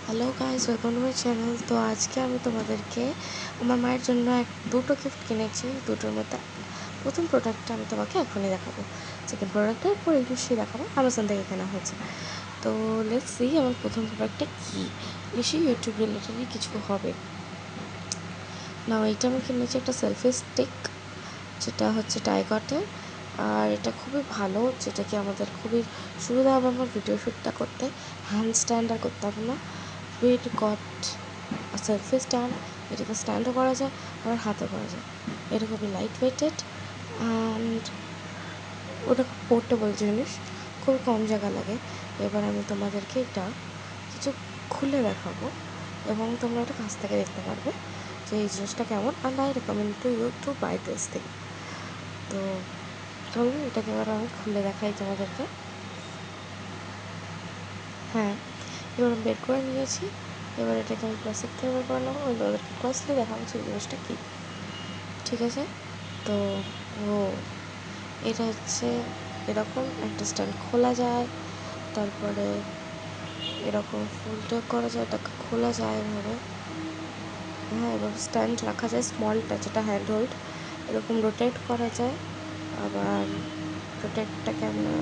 Hello guys, welcome to my channel. তো আজকে আমি তোমাদেরকে আমার মায়ের জন্য দুটো গিফট কিনেছি। দুটোর মধ্যে প্রথম প্রোডাক্টটা আমি তোমাকে এখনই দেখাবো, সেকেন্ড প্রোডাক্টটা এরপর নিশ্চয়ই দেখাবো। অ্যামাজন থেকে কেনা হয়েছে। তো লেটস সি আমার প্রথম প্রোডাক্টটা কী। নিশ্চয়ই ইউটিউব রিলেটেডই কিছু হবে না। এইটা আমি কিনেছি একটা সেলফি স্টিক, যেটা হচ্ছে টাইগটের। আর এটা খুবই ভালো, যেটা কি আমাদের খুবই সুবিধা হবে আমার ভিডিও শ্যুটটা করতে। হ্যান্ড স্ট্যান্ড আর করতে হবে না। উইট গট সেলফি স্ট্যান্ড, এটাকে স্ট্যান্ডও করা যায় আবার হাতও করা যায়। এটা খুবই লাইট ওয়েটেড অ্যান্ড ওটা খুব পোর্টেবল জিনিস, খুব কম জায়গা লাগে। এবার আমি তোমাদেরকে এটা কিছু খুলে দেখাবো এবং তোমরা এটা কাছ থেকে দেখতে পারবে যে এই জিনিসটা কেমন। And I recommend to you to buy this thing. তো চলো এটাকে এবার আমি খুলে দেখাই তোমাদেরকে। হ্যাঁ, এবার আমি বের করে নিয়েছি। এবার এটাকে আমি প্লাস্টিক থেকে বের করে নেবো। আমি তোমাদেরকে ক্লোজলি দেখাবো সেই জিনিসটা কী। ঠিক আছে? তো ও এটা হচ্ছে এরকম একটা স্ট্যান্ড খোলা যায়, তারপরে এরকম ফোল্ডও করা যায়, এটাকে খোলা যায় এভাবে। হ্যাঁ, এবার স্ট্যান্ড রাখা যায় স্মলটা, যেটা হ্যান্ড হোল্ড, এরকম রোটেট করা যায়। আবার রোটেটটাকে আমরা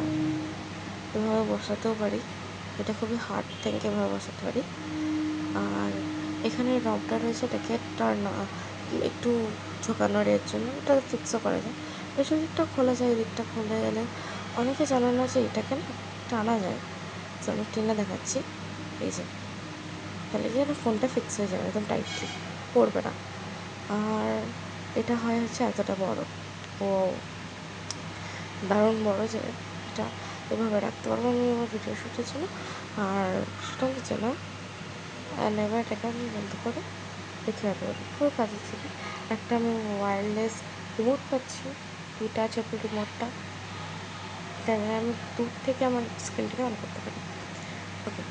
এভাবে বসাতেও পারি। এটা খুবই হার্ড থিং, এভাবে বসাতে পারি। আর এখানে নবটা রয়েছে, এটাকে টার্ন একটু ঝোঁকানোর এর জন্য, এটা ফিক্সও করা যায়। পেছন দিকটা খোলা যায়, এই দিকটা খুলে গেলে। অনেকে জানে না যে এটাকে না টানা যায়। তো আমি টেনে দেখাচ্ছি। এই যে তাহলে কি না, ফোনটা ফিক্স হয়ে যাবে একদম টাইটলি, পড়বে না। আর এটা হয় হচ্ছে এতটা বড়, ও দারুণ বড়, যে এটা এভাবে রাখতে পারবো আমি আমার ভিডিও শ্যুটের জন্য। আর সেটা হচ্ছে না, এবার এটাকে আমি বন্ধ করে রেখে রাখতে পারি। খুব কাজে ছিল। একটা আমি ওয়্যারলেস রিমোট পাচ্ছি, ডিটাচেবল রিমোটটা, তাহলে আমি দূর থেকে আমার স্ক্রিনটাকে অন করতে পারি। ওকে,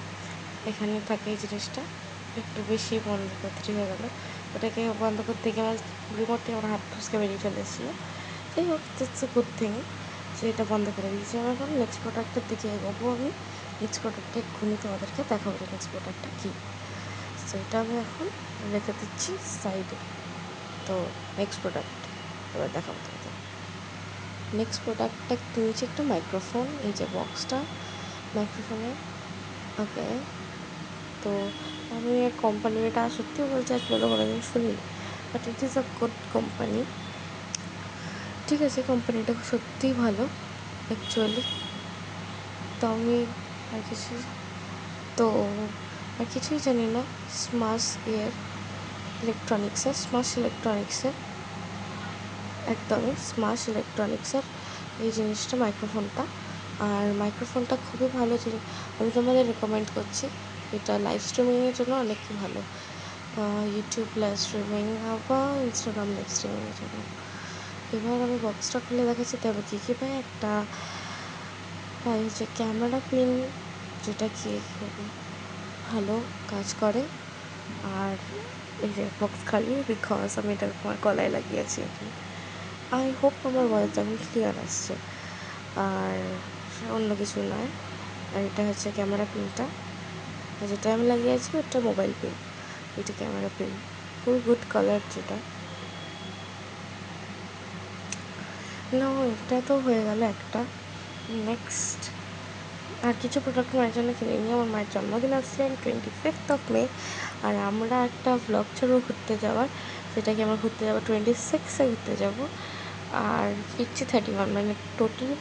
এখানে থাকে এই জিনিসটা, একটু বেশি বন্ধ করতে হয়ে গেলো। ওটাকে বন্ধ করতে গিয়ে আমার রিমোটটি আমার হাত ফুসকে বেরিয়ে চলে এসেছিলো। যাই হোক, ইটস এ গুড থিং যে এটা বন্ধ করে দিয়েছি। আমি এখন নেক্সট প্রোডাক্টের দিকে এগোবো। আমি নেক্সট প্রোডাক্টটা এক্ষুনি তোমাদেরকে দেখাবো যে নেক্সট প্রোডাক্টটা কী। তো এটা আমি এখন রেখে দিচ্ছি সাইডে। তো নেক্সট প্রোডাক্ট এবার দেখাবো তোমাদের। নেক্সট প্রোডাক্টটা কিনেছি একটা মাইক্রোফোন, এই যে বক্সটা মাইক্রোফোনের। ওকে, তো আমি এর কোম্পানিটা সত্যি বলছি আজ পর্যন্ত কোনোদিন শুনিনি, but it is a good company. ঠিক আছে, কোম্পানিটা সত্যিই ভালো অ্যাকচুয়ালি। তো আমি আর কিছু তো আর কিছুই জানি না। স্মাশ ইলেকট্রনিক্সের একদমই স্মাশ ইলেকট্রনিক্সের এই জিনিসটা, মাইক্রোফোনটা। আর মাইক্রোফোনটা খুবই ভালো জিনিস, আমি তোমাদের রেকমেন্ড করছি। এটা লাইভ স্ট্রিমিংয়ের জন্য অনেক ভালো, ইউটিউব লাইভ স্ট্রিমিং বা ইনস্টাগ্রাম লাইভ স্ট্রিমিংয়ের জন্য। এবার আমি বক্সটা খুলে দেখাচ্ছি। তবে কী কী পাই, একটা পাই হচ্ছে ক্যামেরা পিন, যেটা কি খুব ভালো কাজ করে। আর এই যে বক্স খালি, বিকজ আমি এটা আমার গলায় লাগিয়েছি এখন। আই হোপ আমার ভয়েস এখন ক্লিয়ার আসছে, আর অন্য কিছু নয়। আর এটা হচ্ছে ক্যামেরা পিনটা, যেটা আমি লাগিয়েছি ওটা মোবাইল পিন, এটা ক্যামেরা পিন, খুবই গুড কালার যেটা। না, এটা তো হয়ে গেল একটা। নেক্সট আর কিছু প্রোডাক্ট মায়ের জন্য কিনে নিই। আমার মায়ের জন্মদিন আসছে 25 মে, আর আমরা একটা ভ্লগ ছাড়বো ঘুরতে যাওয়ার, সেটাকে আমরা ঘুরতে যাবো 26-এ ঘুরতে যাব। আর ফিরছি 31, মানে টোটাল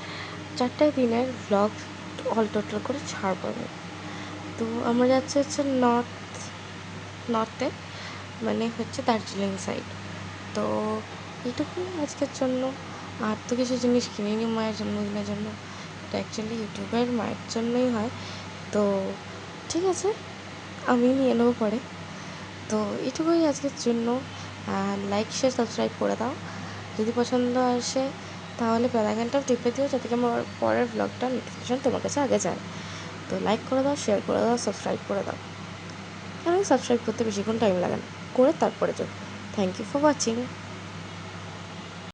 4 দিনের ভ্লগ অল টোটাল করে ছাড়বো আমি। তো আমরা যাচ্ছি হচ্ছে নর্থে, মানে হচ্ছে দার্জিলিং সাইড। তো এইটুকুই আজকের জন্য। আর তো কিছু জিনিস কিনিনি মায়ের জন্মদিনের জন্য, এটা অ্যাকচুয়ালি ইউটিউবের মায়ের জন্যই হয়। তো ঠিক আছে, আমি নিয়ে নেবো পরে। তো এটুকুই আজকের জন্য। লাইক শেয়ার সাবস্ক্রাইব করে দাও, যদি পছন্দ আসে তাহলে বেল আইকনটাও টিপে দিও, যাতে কি আমার পরের ব্লগটার নোটিফিকেশান তোমার কাছে আগে যায়। তো লাইক করে দাও, শেয়ার করে দাও, সাবস্ক্রাইব করে দাও। কেন সাবস্ক্রাইব করতে বেশিক্ষণ টাইম লাগে না, করে তারপরে যাও। Thank you for watching.